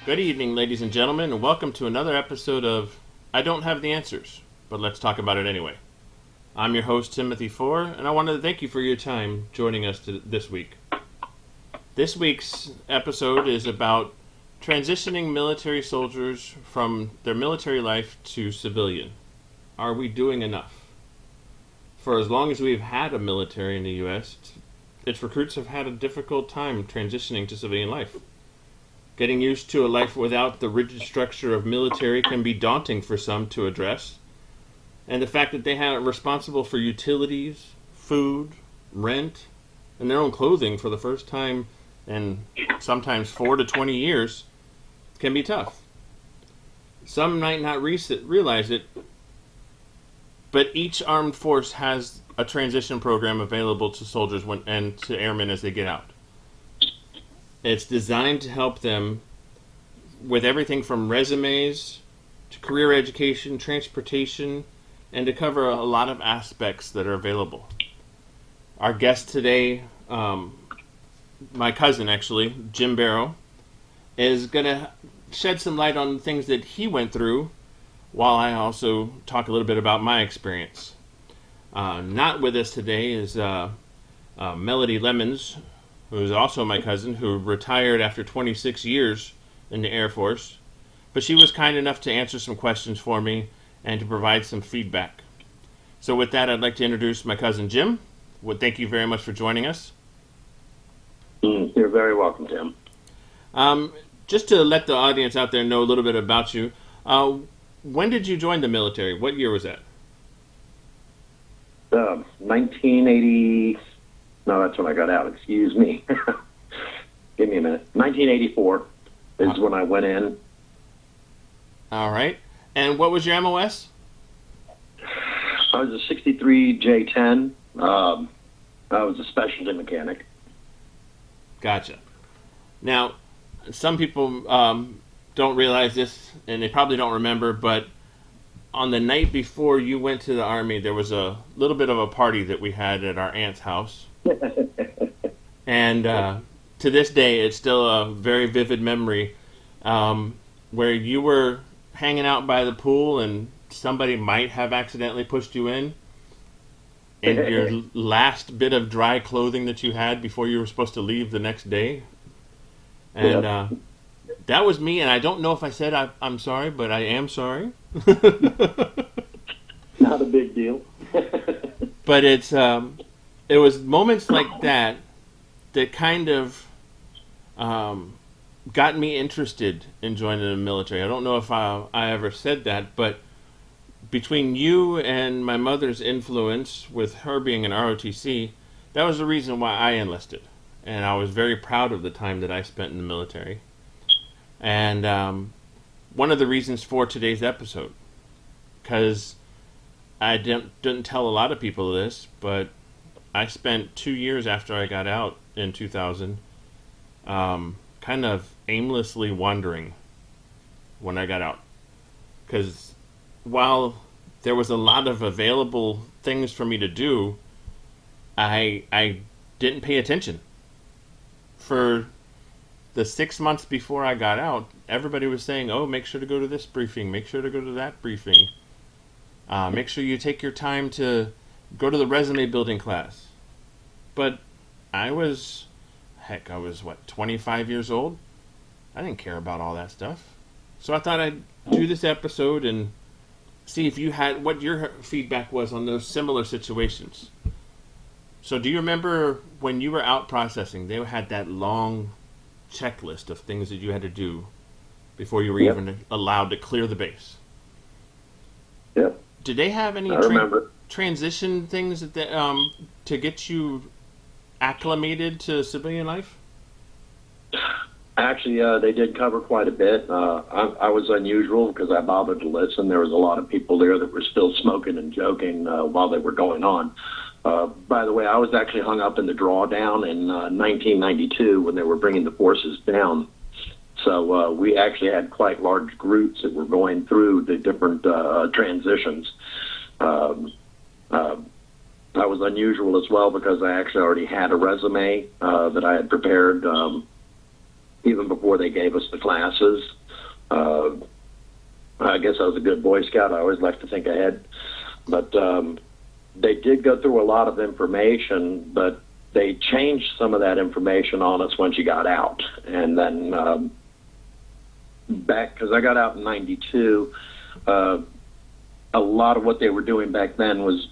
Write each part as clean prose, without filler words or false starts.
Good evening, ladies and gentlemen, and welcome to another episode of I Don't Have the Answers, but let's talk about it anyway. I'm your host, Timothy Four, and I wanted to thank you for your time joining us this week. This week's episode is about transitioning military soldiers from their military life to civilian. Are we doing enough? For as long as we've had a military in the U.S., its recruits have had a difficult time transitioning to civilian life. Getting used to a life without the rigid structure of military can be daunting for some to address. And the fact that they are responsible for utilities, food, rent, and their own clothing for the first time in sometimes 4 to 20 years can be tough. Some might not realize it, but each armed force has a transition program available to soldiers and to airmen as they get out. It's designed to help them with everything from resumes to career education, transportation, and to cover a lot of aspects that are available. Our guest today, my cousin actually, Jim Barrow, is going to shed some light on things that he went through while I also talk a little bit about my experience. Not with us today is Melody Lemons, who is also my cousin, who retired after 26 years in the Air Force. But she was kind enough to answer some questions for me and to provide some feedback. So with that, I'd like to introduce my cousin Jim. Well, thank you very much for joining us. You're very welcome, Tim. Just to let the audience out there know a little bit about you, when did you join the military? What year was that? 1980. No, that's when I got out. Excuse me. Give me a minute. 1984 is when I went in. All right. And what was your MOS? I was a 63 J10. I was a specialty mechanic. Gotcha. Now, some people don't realize this, and they probably don't remember, but on the night before you went to the Army, there was a little bit of a party that we had at our aunt's house. And to this day, it's still a very vivid memory where you were hanging out by the pool and somebody might have accidentally pushed you in your last bit of dry clothing that you had before you were supposed to leave the next day. And that was me, and I don't know if I said I'm sorry, but I am sorry. Not a big deal. But it was moments like that that kind of got me interested in joining the military. I don't know if I ever said that, but between you and my mother's influence, with her being an ROTC, that was the reason why I enlisted. And I was very proud of the time that I spent in the military. And one of the reasons for today's episode, because I didn't tell a lot of people this, but I spent 2 years after I got out in 2000 kind of aimlessly wandering when I got out. Because while there was a lot of available things for me to do, I didn't pay attention. For the 6 months before I got out, everybody was saying, oh, make sure to go to this briefing, make sure to go to that briefing. Make sure you take your time to go to the resume building class. But I was 25 years old? I didn't care about all that stuff. So I thought I'd do this episode and see if you had what your feedback was on those similar situations. So do you remember when you were out processing, they had that long checklist of things that you had to do before you were even allowed to clear the base? Yep. Did they have any transition things that to get you acclimated to civilian life? Actually, they did cover quite a bit. I was unusual because I bothered to listen. There was a lot of people there that were still smoking and joking while they were going on. By the way, I was actually hung up in the drawdown in 1992 when they were bringing the forces down. So we actually had quite large groups that were going through the different transitions. I was unusual as well because I actually already had a resume that I had prepared even before they gave us the classes. Uh, I guess I was a good Boy Scout. I always like to think ahead. But they did go through a lot of information, but they changed some of that information on us once you got out. And then back, because I got out in 92, a lot of what they were doing back then was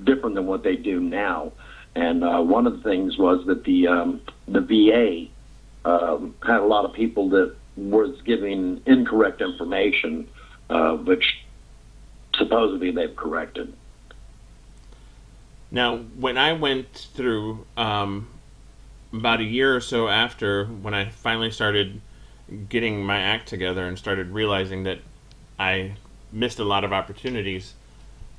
different than what they do now. And one of the things was that the VA had a lot of people that was giving incorrect information, which supposedly they've corrected. Now, when I went through about a year or so after, when I finally started getting my act together and started realizing that I missed a lot of opportunities,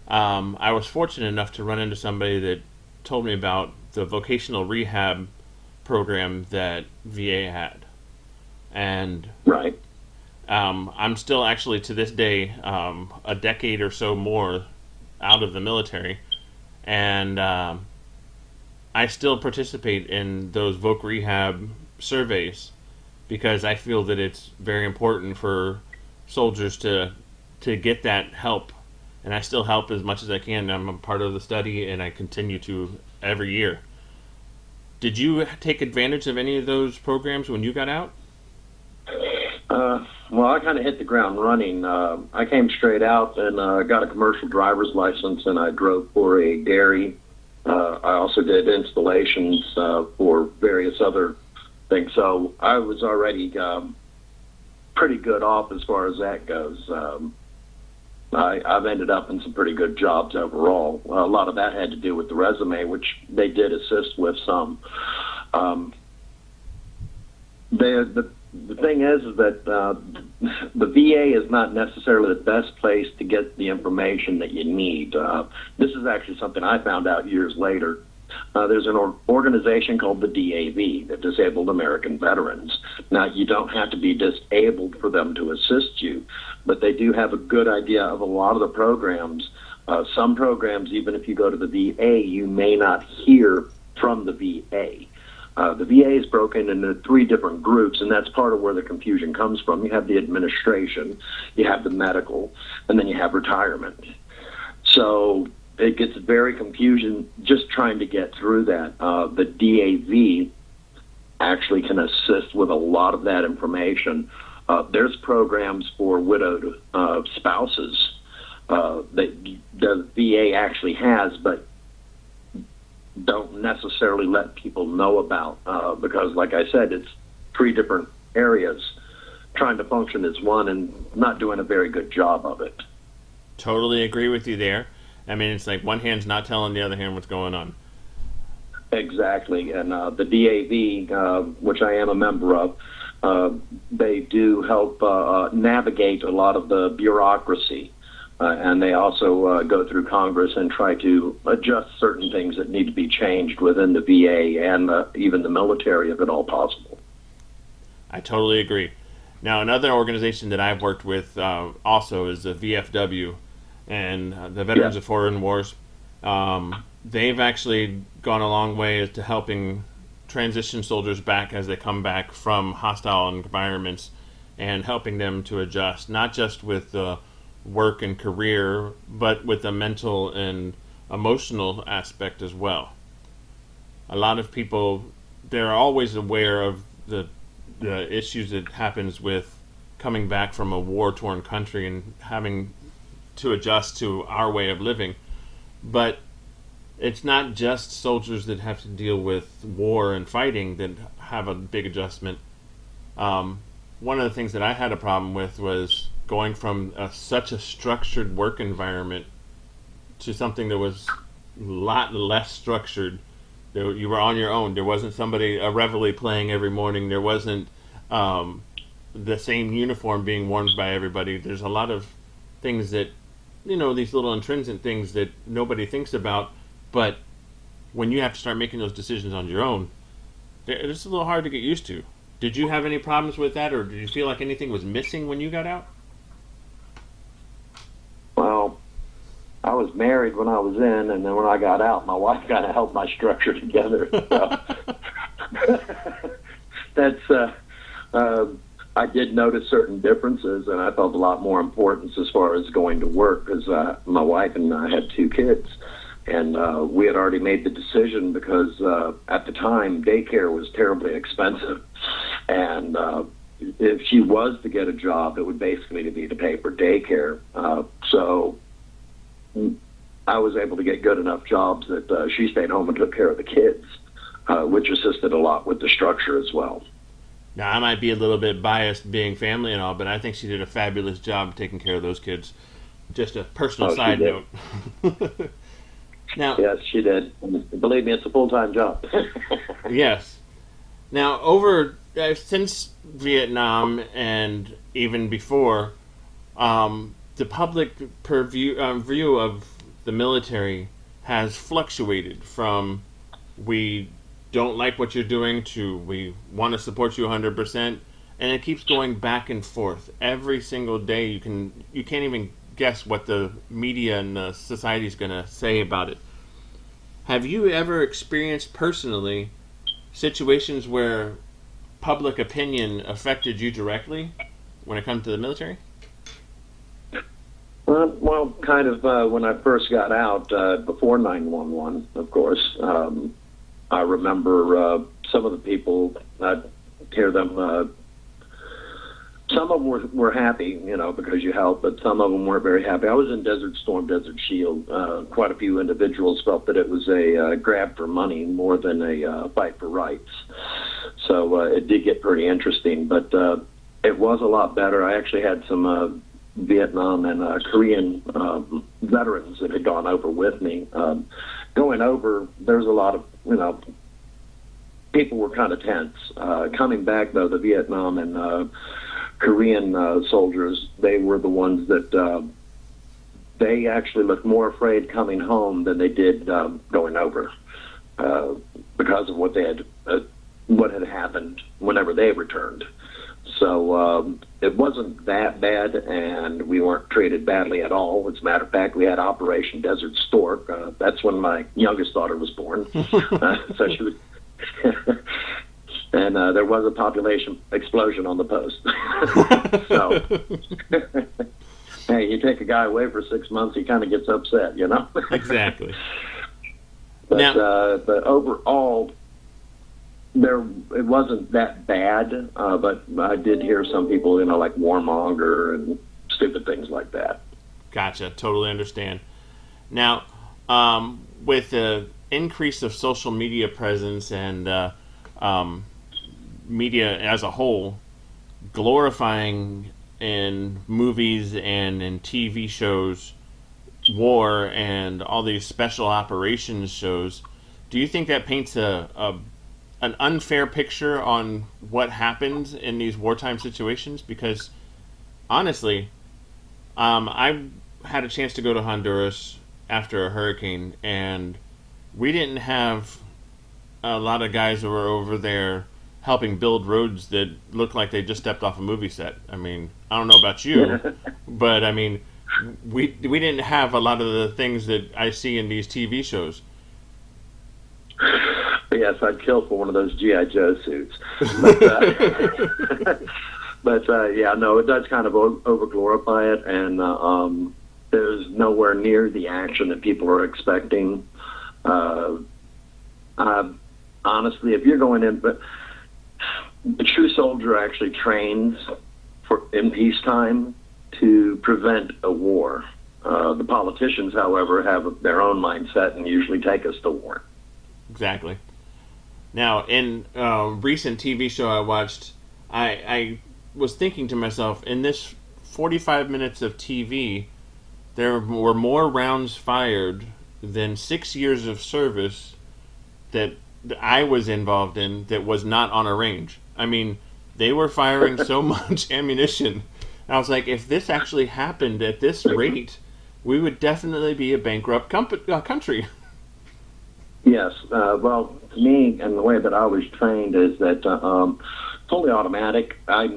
I was fortunate enough to run into somebody that told me about the vocational rehab program that VA had. And Right. I'm still actually to this day a decade or so more out of the military, and I still participate in those voc rehab surveys because I feel that it's very important for soldiers to get that help, and I still help as much as I can. I'm a part of the study, and I continue to every year. Did you take advantage of any of those programs when you got out? Well, I kind of hit the ground running. I came straight out and got a commercial driver's license, and I drove for a dairy. I also did installations for various other things. So I was already pretty good off as far as that goes. I've ended up in some pretty good jobs overall. A lot of that had to do with the resume, which they did assist with some. The thing is that the VA is not necessarily the best place to get the information that you need. This is actually something I found out years later. There's an organization called the DAV, the Disabled American Veterans. Now, you don't have to be disabled for them to assist you, but they do have a good idea of a lot of the programs. Some programs, even if you go to the VA, you may not hear from the VA. The VA is broken into 3 different groups, and that's part of where the confusion comes from. You have the administration, you have the medical, and then you have retirement. So it gets very confusing just trying to get through that. The DAV actually can assist with a lot of that information. There's programs for widowed spouses that the VA actually has, but don't necessarily let people know about because, like I said, it's 3 different areas trying to function as one and not doing a very good job of it. Totally agree with you there. I mean, it's like one hand's not telling the other hand what's going on. Exactly. And the DAV, which I am a member of, they do help navigate a lot of the bureaucracy. And they also go through Congress and try to adjust certain things that need to be changed within the VA and even the military, if at all possible. I totally agree. Now, another organization that I've worked with also is the VFW, and the Veterans of Foreign Wars. They've actually gone a long way to helping transition soldiers back as they come back from hostile environments and helping them to adjust, not just with the work and career, but with the mental and emotional aspect as well. A lot of people, they're always aware of the issues that happens with coming back from a war-torn country and having to adjust to our way of living. But it's not just soldiers that have to deal with war and fighting that have a big adjustment. One of the things that I had a problem with was going from such a structured work environment to something that was a lot less structured. You were on your own. There wasn't a reveille playing every morning. There wasn't the same uniform being worn by everybody. There's a lot of things that, these little intrinsic things that nobody thinks about, but when you have to start making those decisions on your own, it's a little hard to get used to. Did you have any problems with that, or did you feel like anything was missing when you got out? Well, I was married when I was in, and then when I got out, my wife kind of held my structure together. So. That's uh, I did notice certain differences, and I felt a lot more importance as far as going to work because my wife and I had two kids, and we had already made the decision because at the time daycare was terribly expensive, and if she was to get a job, it would basically be to pay for daycare. So I was able to get good enough jobs that she stayed home and took care of the kids, which assisted a lot with the structure as well. Now, I might be a little bit biased being family and all, but I think she did a fabulous job taking care of those kids. Just a personal Oh, she side did. note. Now, Yes, she did. Believe me, it's a full-time job. yes. Now, over since Vietnam and even before, the public view of the military has fluctuated from we don't like what you're doing to we want to support you 100%, and it keeps going back and forth every single day. You can't even guess what the media and the society is going to say about it. Have you ever experienced personally situations where public opinion affected you directly when it comes to the military? Well, kind of when I first got out, before 911, of course, I remember some of the people, I'd hear them, some of them were happy, because you helped, but some of them weren't very happy. I was in Desert Storm, Desert Shield. Quite a few individuals felt that it was a grab for money more than a fight for rights. So it did get pretty interesting, but it was a lot better. I actually had some Vietnam and Korean veterans that had gone over with me. Going over, there's a lot of, people were kind of tense. Coming back, though, the Vietnam and Korean soldiers, they were the ones that they actually looked more afraid coming home than they did going over because of what had happened whenever they returned. So it wasn't that bad, and we weren't treated badly at all. As a matter of fact, we had Operation Desert Stork. That's when my youngest daughter was born. So she was, and there was a population explosion on the post. So, hey, you take a guy away for 6 months, he kind of gets upset, Exactly. But overall, it wasn't that bad, but I did hear some people, like warmonger and stupid things like that. Gotcha. Totally understand. Now, with the increase of social media presence and media as a whole, glorifying in movies and in TV shows war and all these special operations shows, do you think that paints an unfair picture on what happens in these wartime situations? Because honestly, I had a chance to go to Honduras after a hurricane, and we didn't have a lot of guys who were over there helping build roads that looked like they just stepped off a movie set. I mean, I don't know about you, but I mean, we didn't have a lot of the things that I see in these TV shows. Yes, I'd kill for one of those G.I. Joe suits. But yeah, no, it does kind of over-glorify it, and there's nowhere near the action that people are expecting. Honestly, if you're going in, but the true soldier actually trains in peacetime to prevent a war. The politicians, however, have their own mindset and usually take us to war. Exactly. Now, in a recent TV show I watched, I was thinking to myself, in this 45 minutes of TV, there were more rounds fired than 6 years of service that I was involved in that was not on a range. I mean, they were firing so much ammunition. I was like, if this actually happened at this rate, we would definitely be a bankrupt country. Yes. Well, to me, and the way that I was trained is that fully automatic. I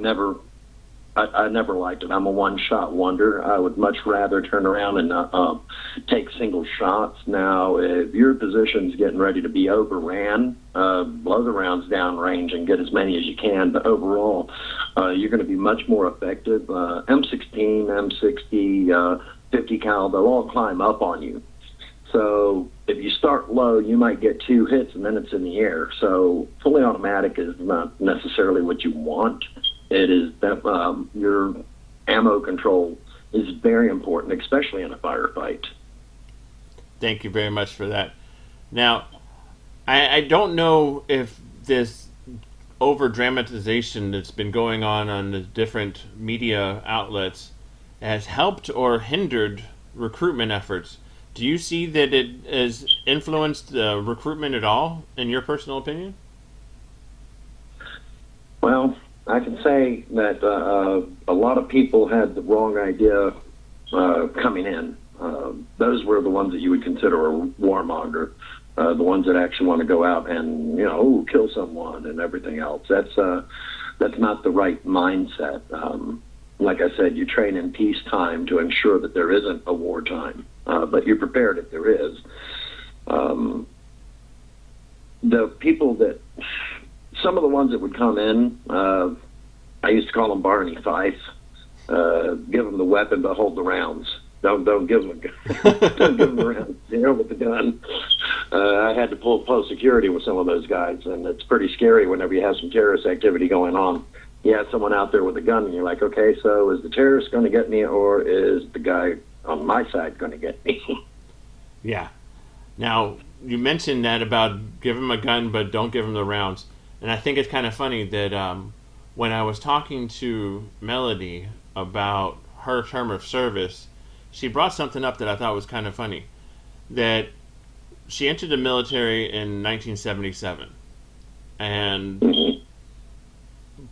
I never liked it. I'm a one-shot wonder. I would much rather turn around and take single shots. Now, if your position's getting ready to be overran, blow the rounds down range and get as many as you can. But overall, you're going to be much more effective. M16, M60, 50 cal, they'll all climb up on you. So if you start low, you might get 2 hits and then it's in the air. So fully automatic is not necessarily what you want. It is that your ammo control is very important, especially in a firefight. Thank you very much for that. Now, I don't know if this over dramatization that's been going on the different media outlets has helped or hindered recruitment efforts. Do you see that it has influenced recruitment at all, in your personal opinion? Well, I can say that a lot of people had the wrong idea coming in. Those were the ones that you would consider a warmonger, the ones that actually want to go out and kill someone and everything else. That's not the right mindset. Like I said, you train in peacetime to ensure that there isn't a wartime, but you're prepared if there is. The people that some of the ones that would come in, I used to call them Barney Fife. Give them the weapon, but hold the rounds. Don't give them don't give them the rounds. With the gun. I had to pull close security with some of those guys, and it's pretty scary whenever you have some terrorist activity going on. You have someone out there with a gun, and you're like, okay, so is the terrorist going to get me, or is the guy on my side going to get me? Yeah. Now, you mentioned that about give him a gun, but don't give him the rounds. And I think it's kind of funny that when I was talking to Melody about her term of service, she brought something up that I thought was kind of funny. That she entered the military in 1977. And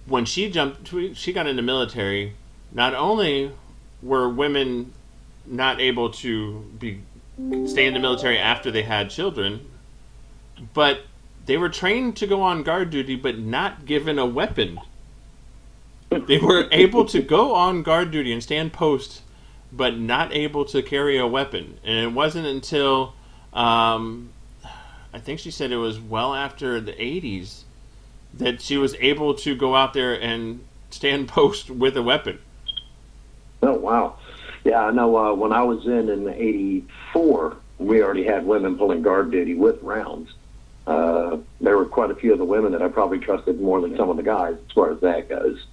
when she got in the military, not only were women not able to stay in the military after they had children, but they were trained to go on guard duty, but not given a weapon. They were able to go on guard duty and stand post, but not able to carry a weapon. And it wasn't until, I think she said it was well after the 80s, that she was able to go out there and stand post with a weapon. Oh, wow. Yeah, I know when I was in '84, we already had women pulling guard duty with rounds. There were quite a few of the women that I probably trusted more than some of the guys as far as that goes.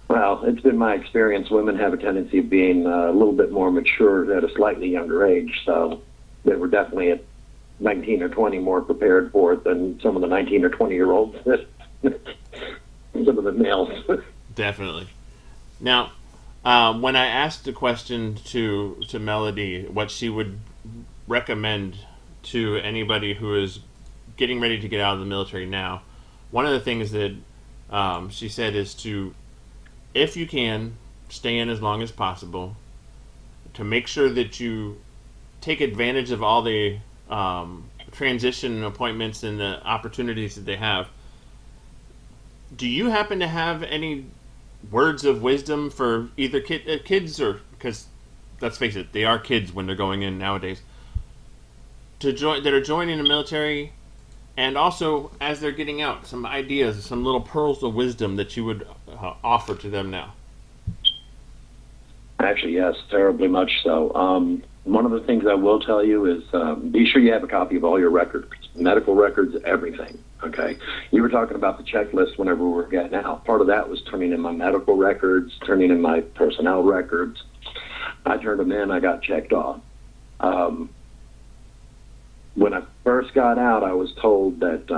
Well, it's been my experience. Women have a tendency of being a little bit more mature at a slightly younger age, so they were definitely at 19 or 20 more prepared for it than some of the 19 or 20-year-olds, some of the males. Definitely. Now, when I asked the question to Melody, what she would recommend to anybody who is getting ready to get out of the military now, one of the things that she said is to, if you can, stay in as long as possible, to make sure that you take advantage of all the transition appointments and the opportunities that they have. Do you happen to have any words of wisdom for either kids or, because let's face it, they are kids when they're going in nowadays, that are joining the military, and also as they're getting out, some ideas, some little pearls of wisdom that you would offer to them now? Actually, yes, terribly much so. One of the things I will tell you is be sure you have a copy of all your records, medical records, everything. Okay. You were talking about the checklist whenever we were getting out. Part of that was turning in my medical records, turning in my personnel records. I turned them in. I got checked off. When I first got out, I was told that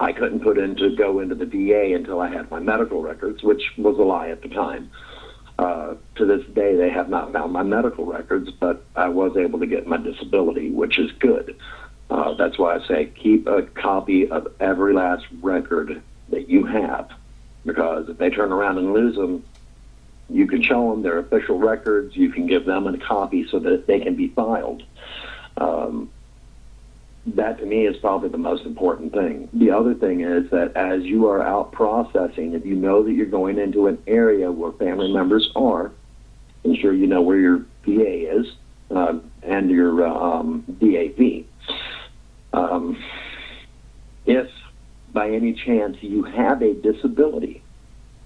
I couldn't go into the VA until I had my medical records, which was a lie at the time. To this day, they have not found my medical records, but I was able to get my disability, which is good. That's why I say keep a copy of every last record that you have, because if they turn around and lose them, you can show them their official records. You can give them a copy so that they can be filed. that to me is probably the most important thing. The other thing is that as you are out processing, if you know that you're going into an area where family members are, ensure you know where your VA is and your DAV. If by any chance you have a disability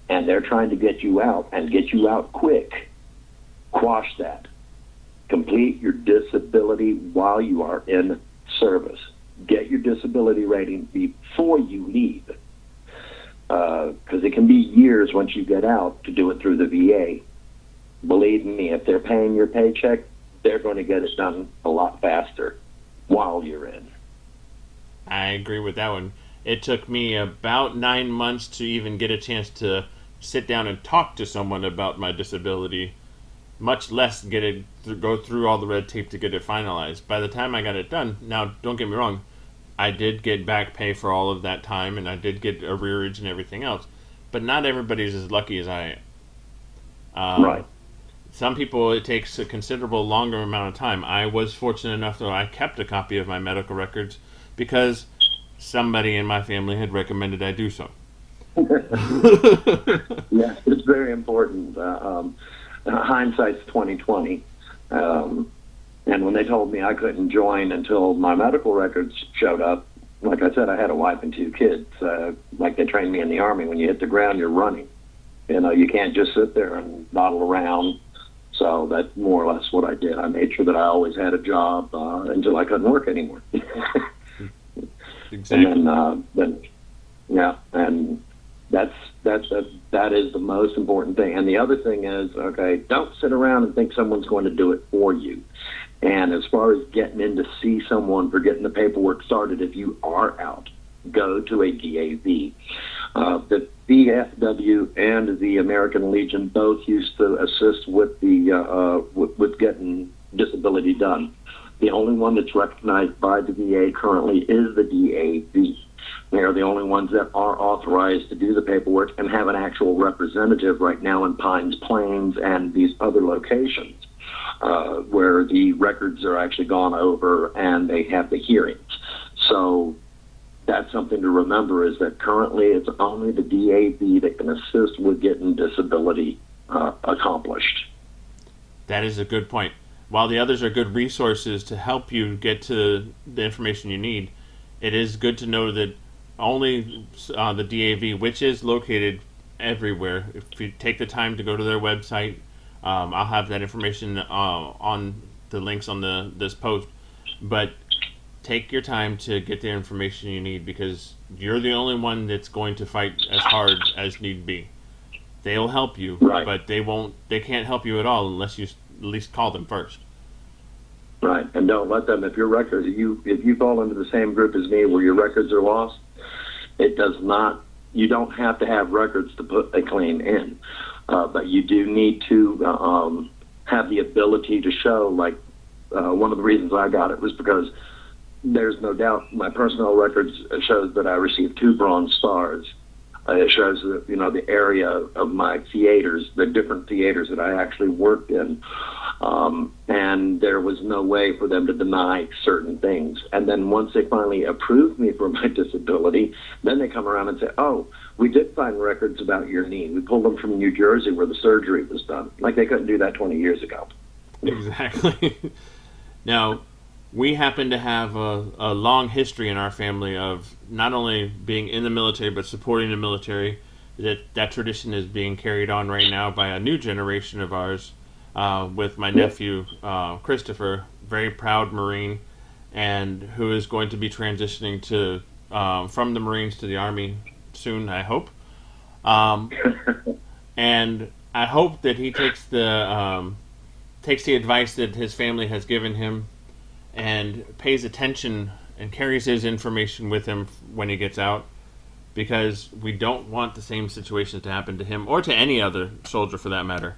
and they're trying to get you out and get you out quick, quash that. Complete your disability while you are in service. Get your disability rating before you leave, because it can be years once you get out to do it through the VA. Believe me, if they're paying your paycheck, they're going to get it done a lot faster while you're in. I agree with that one. It took me about 9 months to even get a chance to sit down and talk to someone about my disability, much less go through all the red tape to get it finalized. By the time I got it done, now don't get me wrong, I did get back pay for all of that time, and I did get arrearage and everything else, but not everybody's as lucky as I am. Right. Some people, it takes a considerable longer amount of time. I was fortunate enough that I kept a copy of my medical records because somebody in my family had recommended I do so. Yeah, it's very important. Hindsight's 2020. And when they told me I couldn't join until my medical records showed up, like I said, I had a wife and 2 kids. Like they trained me in the Army, when you hit the ground, you're running. You can't just sit there and dawdle around. So that's more or less what I did. I made sure that I always had a job until I couldn't work anymore. Exactly. And then yeah, and that is the most important thing. And the other thing is, okay, don't sit around and think someone's going to do it for you. And as far as getting in to see someone for getting the paperwork started, if you are out, go to a DAV. The VFW and the American Legion both used to assist with the with getting disability done. The only one that's recognized by the VA currently is the DAV. They're the only ones that are authorized to do the paperwork and have an actual representative right now in Pines Plains and these other locations where the records are actually gone over and they have the hearings. So that's something to remember, is that currently it's only the DAV that can assist with getting disability accomplished. That is a good point. While the others are good resources to help you get to the information you need, it is good to know that only the DAV, which is located everywhere, if you take the time to go to their website, I'll have that information on the links on this post, but take your time to get the information you need, because you're the only one that's going to fight as hard as need be. They'll help you, right, but they can't help you at all unless you at least call them first. Right, and don't let them. If your records, if you fall into the same group as me, where your records are lost, it does not. You don't have to have records to put a claim in, but you do need to have the ability to show. Like one of the reasons I got it was because there's no doubt my personnel records shows that I received 2 Bronze Stars. It shows that, the area of my theaters, the different theaters that I actually worked in. And there was no way for them to deny certain things. And then once they finally approved me for my disability, then they come around and say, oh, we did find records about your knee. We pulled them from New Jersey where the surgery was done. Like they couldn't do that 20 years ago. Exactly. Now, we happen to have a long history in our family of not only being in the military but supporting the military. That tradition is being carried on right now by a new generation of ours, with my nephew Christopher, very proud Marine, and who is going to be transitioning to from the Marines to the Army soon, I hope. And I hope that he takes the advice that his family has given him and pays attention and carries his information with him when he gets out, because we don't want the same situations to happen to him or to any other soldier for that matter.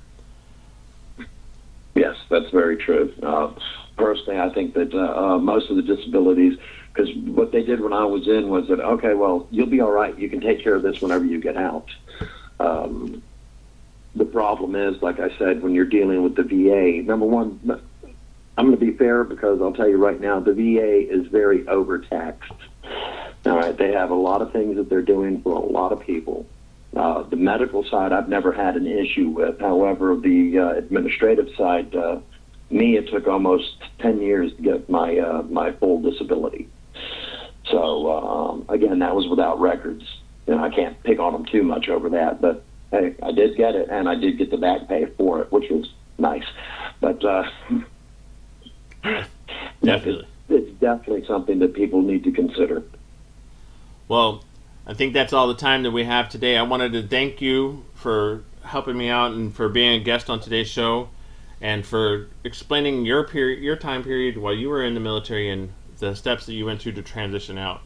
Yes, that's very true. Personally, I think that most of the disabilities, because what they did when I was in was that, okay, well, you'll be all right. You can take care of this whenever you get out. The problem is, like I said, when you're dealing with the VA, number one, I'm going to be fair because I'll tell you right now, the VA is very overtaxed. All right, they have a lot of things that they're doing for a lot of people. The medical side, I've never had an issue with. However, the administrative side, me, it took almost 10 years to get my full disability. So again, that was without records. I can't pick on them too much over that, but hey, I did get it, and I did get the back pay for it, which was nice. But definitely, it's definitely something that people need to consider. Well, I think that's all the time that we have today. I wanted to thank you for helping me out and for being a guest on today's show, and for explaining your time period while you were in the military and the steps that you went through to transition out.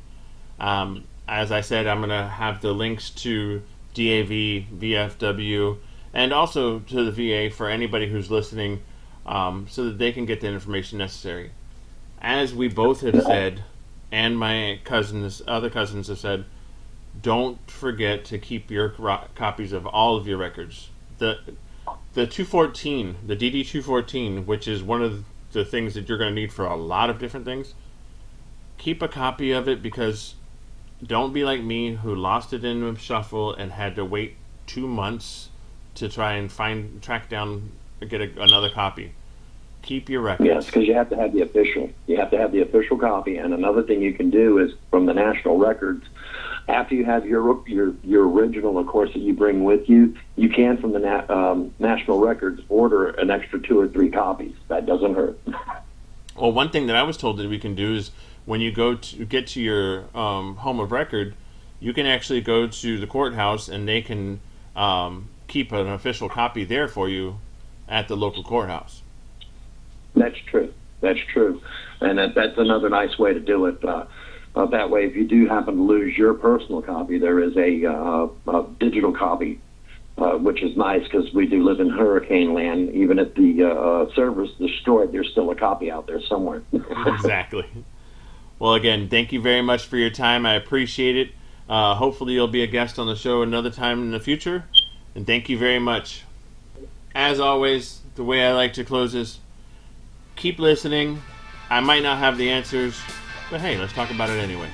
As I said, I'm going to have the links to DAV, VFW, and also to the VA for anybody who's listening, so that they can get the information necessary. As we both have said, and my other cousins have said, don't forget to keep your copies of all of your records. The 214, the DD 214, which is one of the things that you're going to need for a lot of different things. Keep a copy of it, because don't be like me, who lost it in a shuffle and had to wait 2 months to try and track down, get another copy. Keep your records. Yes, because you have to have the official. You have to have the official copy. And another thing you can do is from the national records, after you have your original, of course, that you bring with you, you can from the national records order an extra 2 or 3 copies. That doesn't hurt. Well, one thing that I was told that we can do is when you go to get to your home of record, you can actually go to the courthouse and they can keep an official copy there for you at the local courthouse. That's true. That's true. And that's another nice way to do it. That way, if you do happen to lose your personal copy, there is a digital copy, which is nice because we do live in hurricane land. Even if the server's destroyed, there's still a copy out there somewhere. Exactly. Well, again, thank you very much for your time. I appreciate it. Hopefully you'll be a guest on the show another time in the future. And thank you very much. As always, the way I like to close is, keep listening. I might not have the answers, but hey, let's talk about it anyway.